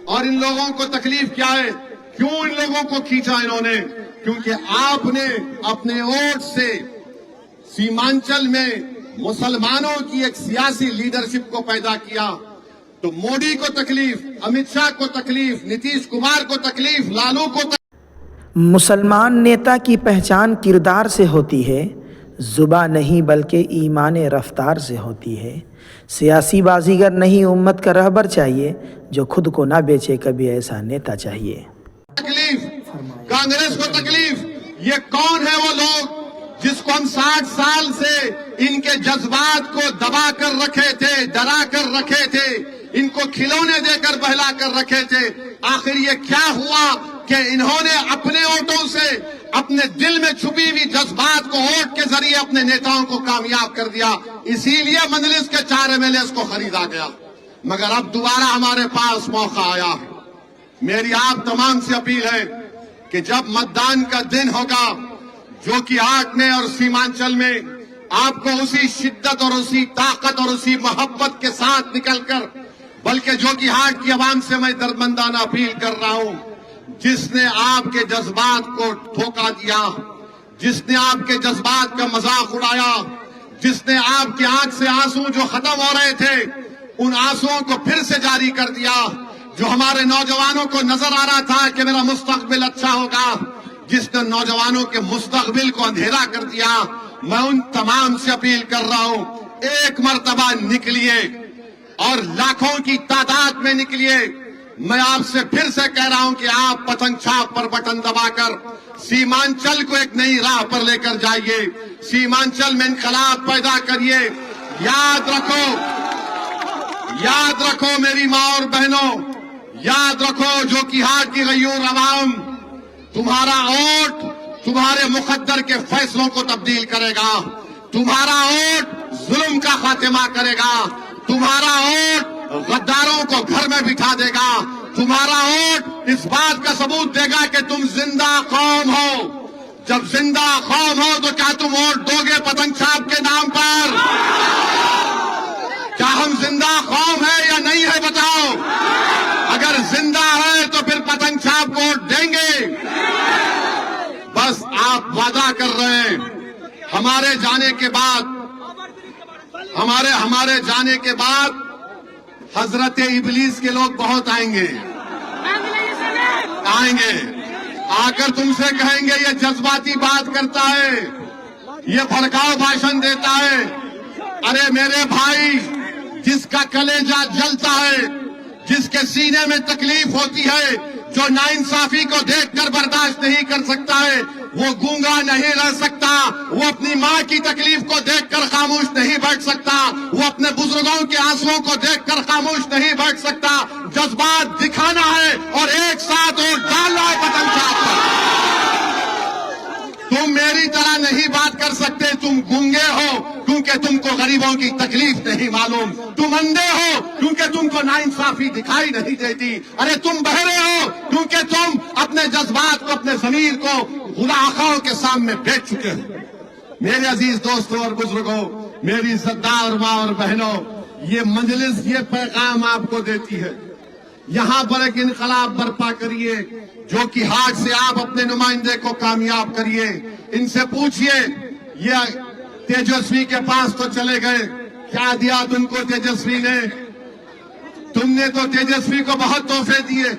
اور ان لوگوں کو تکلیف کیا ہے؟ کیوں ان لوگوں کو کھینچا انہوں نے؟ کیونکہ آپ نے اپنے ووٹ سے سیمانچل میں مسلمانوں کی ایک سیاسی لیڈرشپ کو پیدا کیا، تو مودی کو تکلیف، امت شاہ کو تکلیف، نتیش کمار کو تکلیف، لالو کو تکلیف۔ مسلمان نیتا کی پہچان کردار سے ہوتی ہے، زبان نہیں بلکہ ایمان رفتار سے ہوتی ہے۔ سیاسی بازیگر نہیں، امت کا رہبر چاہیے جو خود کو نہ بیچے، کبھی ایسا نیتا چاہیے۔ تکلیف کانگریس کو تکلیف، یہ کون ہے وہ لوگ جس کو ہم 60 سال سے ان کے جذبات کو دبا کر رکھے تھے، ڈرا کر رکھے تھے، ان کو کھلونے دے کر بہلا کر رکھے تھے؟ آخر یہ کیا ہوا کہ انہوں نے اپنے ووٹوں سے اپنے دل میں چھپی ہوئی جذبات کو ووٹ کے ذریعے اپنے نیتاؤں کو کامیاب کر دیا، اسی لیے مجلس کے 4 MLAs کو خریدا گیا۔ مگر اب دوبارہ ہمارے پاس موقع آیا ہے۔ میری آپ تمام سے اپیل ہے کہ جب متدان کا دن ہوگا، جو کہ آٹھ میں اور سیمانچل میں، آپ کو اسی شدت اور اسی طاقت اور اسی محبت کے ساتھ نکل کر، بلکہ جو کہ ہاٹ کی عوام سے میں دردمندانہ اپیل کر رہا ہوں، جس نے آپ کے جذبات کو دھوکہ دیا، جس نے آپ کے جذبات کا مذاق اڑایا، جس نے آپ کی آنکھ سے آنسو جو ختم ہو رہے تھے ان آنسوؤں کو پھر سے جاری کر دیا، جو ہمارے نوجوانوں کو نظر آ رہا تھا کہ میرا مستقبل اچھا ہوگا، جس نے نوجوانوں کے مستقبل کو اندھیرا کر دیا، میں ان تمام سے اپیل کر رہا ہوں، ایک مرتبہ نکلیے اور لاکھوں کی تعداد میں نکلیے۔ میں آپ سے پھر سے کہہ رہا ہوں کہ آپ پتنگ چھاپ پر بٹن دبا کر سیمانچل کو ایک نئی راہ پر لے کر جائیے، سیمانچل میں انقلاب پیدا کریے۔ یاد رکھو میری ماں اور بہنوں، یاد رکھو جو کہ ہاٹ کی غیور عوام، تمہارا ووٹ تمہارے مقدر کے فیصلوں کو تبدیل کرے گا، تمہارا ووٹ ظلم کا خاتمہ کرے گا، تمہارا ووٹ غداروں کو گھر میں بٹھا دے گا، تمہارا ووٹ اس بات کا ثبوت دے گا کہ تم زندہ قوم ہو۔ جب زندہ قوم ہو تو کیا تم ووٹ دو گے پتنگ چھاپ کے نام پر؟ کیا ہم زندہ قوم ہے یا نہیں ہے بتاؤ؟ اگر زندہ ہے تو پھر پتنگ چھاپ کو ووٹ دیں گے؟ بس آپ وعدہ کر رہے ہیں ہمارے جانے کے بعد حضرت ابلیس کے لوگ بہت آئیں گے، آ کر تم سے کہیں گے یہ جذباتی بات کرتا ہے، یہ بھڑکاؤ بھاشن دیتا ہے۔ ارے میرے بھائی، جس کا کلیجہ جلتا ہے، جس کے سینے میں تکلیف ہوتی ہے، جو ناانصافی کو دیکھ کر برداشت نہیں کر سکتا ہے، وہ گونگا نہیں رہ سکتا، وہ اپنی ماں کی تکلیف کو دیکھ کر خاموش نہیں بیٹھ سکتا، وہ اپنے بزرگوں کے آنسوؤں کو دیکھ کر خاموش نہیں بیٹھ سکتا۔ جذبات دکھانا ہے اور ایک ساتھ ووٹ ڈالنا ہے پتنگ چھاپ پر۔ تم میری طرح نہیں بات کر سکتے، تم گونگے ہو کیونکہ تم کو غریبوں کی تکلیف نہیں معلوم، تم اندھے ہو کیونکہ تم کو ناانصافی دکھائی نہیں دیتی، ارے تم بہرے ہو کیونکہ تم اپنے جذبات کو، اپنے ضمیر کو غلاخوں کے سامنے بیچ چکے ہو۔ میرے عزیز دوستوں اور بزرگوں، میری عزتدار ماں اور بہنوں، یہ مجلس یہ پیغام آپ کو دیتی ہے، یہاں پر ایک انقلاب برپا کریے، جو کہ ہاٹ سے آپ اپنے نمائندے کو کامیاب کریے۔ ان سے پوچھئے، یہ تیجسوی کے پاس تو چلے گئے، کیا دیا تم کو تیجسوی نے؟ تم نے تو تیجسوی کو بہت تحفے دیے،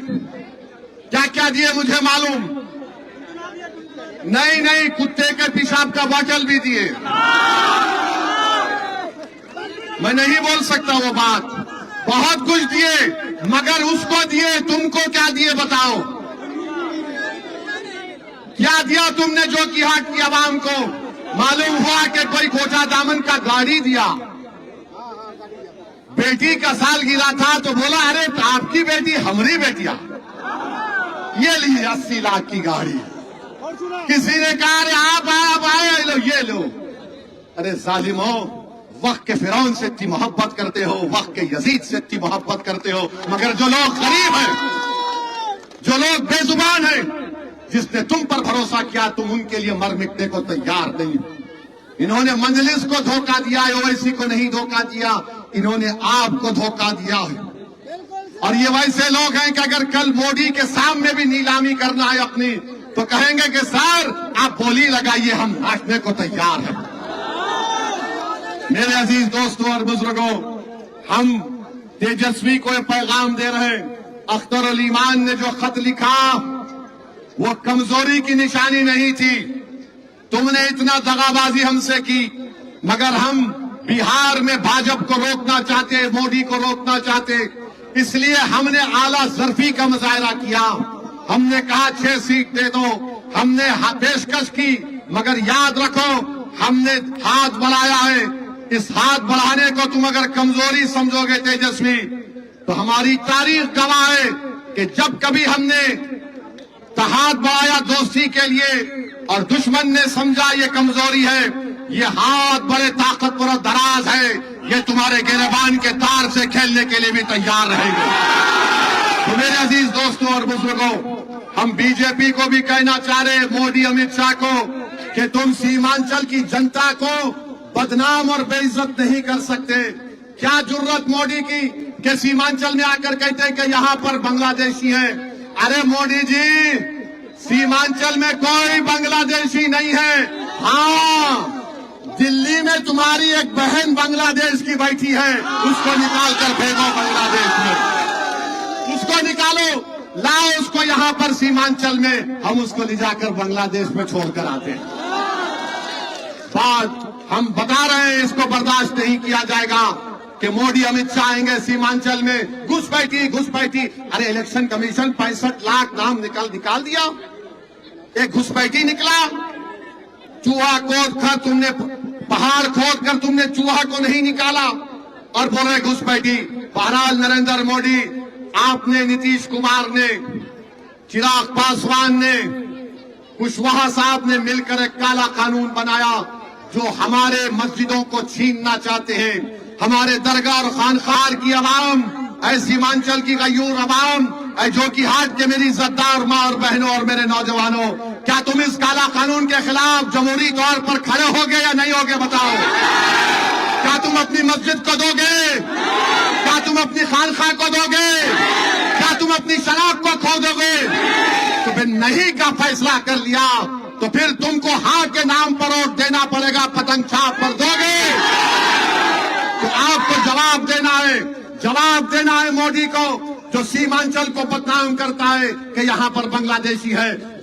کیا کیا دیے مجھے معلوم نہیں، کتے کے پیشاب کا باٹل بھی دیے۔ میں نہیں بول سکتا وہ بات، بہت کچھ دیے، مگر اس کو دیے، تم کو کیا دیے بتاؤ؟ کیا دیا تم نے جو کہ ہاٹ کی عوام کو؟ معلوم ہوا کہ کوئی کوٹا دامن کا گاڑی دیا، بیٹی کا سالگرہ تھا تو بولا ارے آپ کی بیٹی ہماری بیٹیاں، یہ لی 80 لاکھ کی گاڑی۔ کسی نے کہا ارے آپ آئے یہ لو۔ ارے ظالموں، وقت کے فرعون سے اتنی محبت کرتے ہو، وقت کے یزید سے اتنی محبت کرتے ہو، مگر جو لوگ غریب ہیں، جو لوگ بے زبان ہیں، جس نے تم پر بھروسہ کیا، تم ان کے لیے مر مٹنے کو تیار نہیں۔ انہوں نے مجلس کو دھوکہ دیا ہے، اویسی کو نہیں دھوکہ دیا، انہوں نے آپ کو دھوکہ دیا ہے۔ اور یہ ویسے لوگ ہیں کہ اگر کل مودی کے سامنے بھی نیلامی کرنا ہے اپنی تو کہیں گے کہ سر آپ بولی لگائیے ہم ناچنے کو تیار ہیں۔ میرے عزیز دوستوں اور بزرگوں، ہم تیجسوی کو یہ پیغام دے رہے ہیں، اختر الایمان نے جو خط لکھا وہ کمزوری کی نشانی نہیں تھی۔ تم نے اتنا دغا بازی ہم سے کی، مگر ہم بہار میں بھاجپ کو روکنا چاہتے، مودی کو روکنا چاہتے، اس لیے ہم نے اعلیٰ ظرفی کا مظاہرہ کیا۔ ہم نے کہا 6 سیٹ دے دو، ہم نے پیشکش کی، مگر یاد رکھو ہم نے ہاتھ بڑھایا ہے۔ اس ہاتھ بڑھانے کو تم اگر کمزوری سمجھو گے تیجسوی، تو ہماری تاریخ گواہ ہے کہ جب کبھی ہم نے ہاتھ بڑھایا دوستی کے لیے اور دشمن نے سمجھا یہ کمزوری ہے، یہ ہاتھ بڑے طاقتور اور دراز ہے، یہ تمہارے گریبان کے تار سے کھیلنے کے لیے بھی تیار رہیں گے۔ تو میرے عزیز دوستوں اور بزرگوں، ہم بی جے پی کو بھی کہنا چاہ رہے ہیں، مودی امت شاہ کو، کہ تم سیمانچل کی جنتا کو بدنام اور بے عزت نہیں کر سکتے۔ کیا جرت مودی کی کہ سیمانچل میں آ کر کہتے ہیں کہ یہاں پر بنگلہ دیشی ہیں۔ ارے مودی جی، سیمانچل میں کوئی بنگلہ دیشی نہیں ہے۔ ہاں، دلی میں تمہاری ایک بہن بنگلہ دیش کی بیٹھی ہے، اس کو نکال کر بھیجو بنگلہ دیش میں، اس کو نکالو، لاؤ اس کو یہاں پر سیمانچل میں، ہم اس کو لے جا کر بنگلہ دیش میں چھوڑ کر آتے ہیں۔ بات ہم بتا رہے ہیں، اس کو برداشت نہیں کیا جائے گا کہ مودی امت شاہ آئیں گے سیمانچل میں، گھسپیٹی۔ ارے الیکشن کمیشن 65 لاکھ نام نکال دیا، ایک گھسپیٹی نکلا۔ چوہا کھود کر تم نے، پہاڑ کھود کر تم نے چوہا کو نہیں نکالا اور بول رہے گھسپیٹی۔ بہرحال نریندر مودی، آپ نے، نتیش کمار نے، چراغ پاسوان نے، کشواہا صاحب نے مل کر ایک کالا قانون بنایا جو ہمارے مسجدوں کو چھیننا چاہتے ہیں، ہمارے درگاہ اور خانقاہ کی عوام، اے سیمانچل کی غیور عوام، اے جو کی ہاٹ کے میری عزتدار ماں اور بہنوں اور میرے نوجوانوں، کیا تم اس کالا قانون کے خلاف جمہوری طور پر کھڑے ہوگے یا نہیں ہوگے بتاؤ؟ کیا تم اپنی مسجد کو دو گے؟ کیا تم اپنی خانقاہ کو دو گے؟ کیا تم اپنی شراب کو کھو دو گے؟ تو پھر نہیں کا فیصلہ کر لیا تو پھر تم کو ہاں کے نام پر ووٹ دینا پڑے گا، پتنگ چھاپ پر دو گے تو آپ کو جواب دینا ہے مودی کو جو سیمانچل کو بدنام کرتا ہے کہ یہاں پر بنگلہ دیشی ہے۔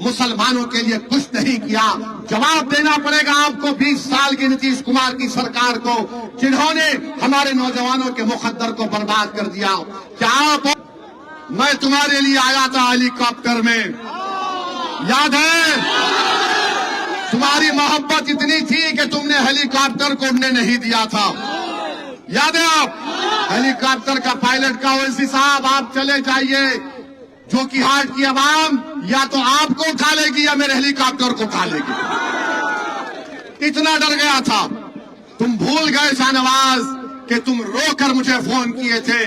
مسلمانوں کے لیے کچھ نہیں کیا۔ جواب دینا پڑے گا آپ کو 20 سال کی نتیش کمار کی سرکار کو، جنہوں نے ہمارے نوجوانوں کے مقدر کو برباد کر دیا۔ کیا آپ، میں تمہارے لیے آیا تھا ہیلی کاپٹر میں، یاد ہے؟ تمہاری محبت اتنی تھی کہ تم نے ہیلی کاپٹر کو اڑنے نہیں دیا تھا، یاد ہے؟ آپ ہیلی کاپٹر کا پائلٹ کا اویسی صاحب، آپ چلے جائیے، جو کی ہاٹ کی عوام یا تو آپ کو اٹھا لے گی یا میرے ہیلی کاپٹر کو اٹھا لے گی۔ اتنا ڈر گیا تھا۔ تم بھول گئے شاہ نواز کہ تم رو کر مجھے فون کیے تھے،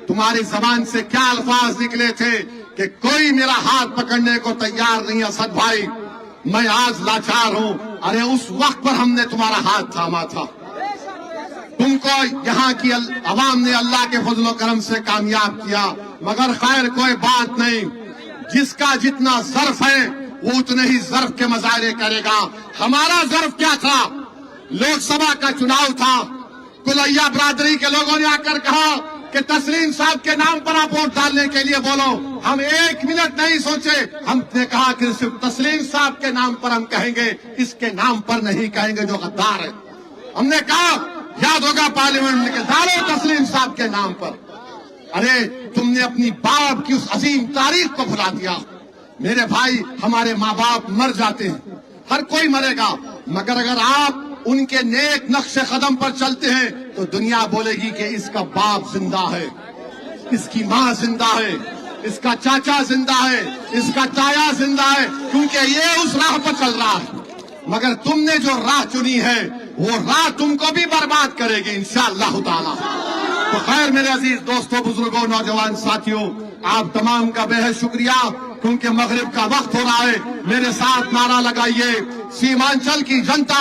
تمہاری زبان سے کیا الفاظ نکلے تھے کہ کوئی میرا ہاتھ پکڑنے کو تیار نہیں۔ اسد بھائی، میں آج لاچار ہوں۔ ارے اس وقت پر ہم نے تمہارا ہاتھ تھاما تھا، تم کو یہاں کی عوام نے اللہ کے فضل و کرم سے کامیاب کیا، مگر خیر کوئی بات نہیں، جس کا جتنا ظرف ہے وہ اتنے ہی ظرف کے مظاہرے کرے گا۔ ہمارا ظرف کیا تھا؟ لوک سبھا کا چناؤ تھا، کلیا برادری کے لوگوں نے آ کر کہا کہ تسلیم صاحب کے نام پر آپ ووٹ ڈالنے کے لیے بولو۔ ہم 1 منٹ نہیں سوچے، ہم نے کہا کہ صرف تسلیم صاحب کے نام پر ہم کہیں گے، اس کے نام پر نہیں کہیں گے جو غدار ہے۔ ہم نے کہا، یاد ہوگا پارلیمنٹ میں کہ ڈالو تسلیم صاحب کے نام پر۔ ارے تم نے اپنی باپ کی اس عظیم تاریخ کو بھلا دیا۔ میرے بھائی، ہمارے ماں باپ مر جاتے ہیں، ہر کوئی مرے گا، مگر اگر آپ ان کے نیک نقش قدم پر چلتے ہیں تو دنیا بولے گی کہ اس کا باپ زندہ ہے، اس کی ماں زندہ ہے، اس کا چاچا زندہ ہے، اس کا تایا زندہ ہے، کیونکہ یہ اس راہ پر چل رہا ہے۔ مگر تم نے جو راہ چنی ہے وہ راہ تم کو بھی برباد کرے گی انشاءاللہ تعالی۔ تو خیر میرے عزیز دوستوں، بزرگوں، نوجوان ساتھیوں، آپ تمام کا بے حد شکریہ، کیونکہ مغرب کا وقت ہو رہا ہے۔ میرے ساتھ نعرہ لگائیے، سیمانچل کی جنتا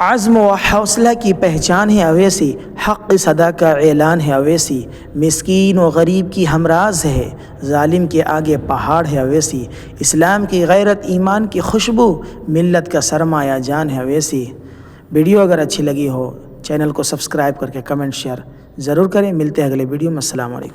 عزم و حوصلہ کی پہچان ہے اویسی، حق صدا کا اعلان ہے اویسی، مسکین و غریب کی ہمراز ہے، ظالم کے آگے پہاڑ ہے اویسی، اسلام کی غیرت ایمان کی خوشبو، ملت کا سرمایہ جان ہے اویسی۔ ویڈیو اگر اچھی لگی ہو چینل کو سبسکرائب کر کے کمنٹ شیئر ضرور کریں۔ ملتے ہیں اگلے ویڈیو میں، السلام علیکم۔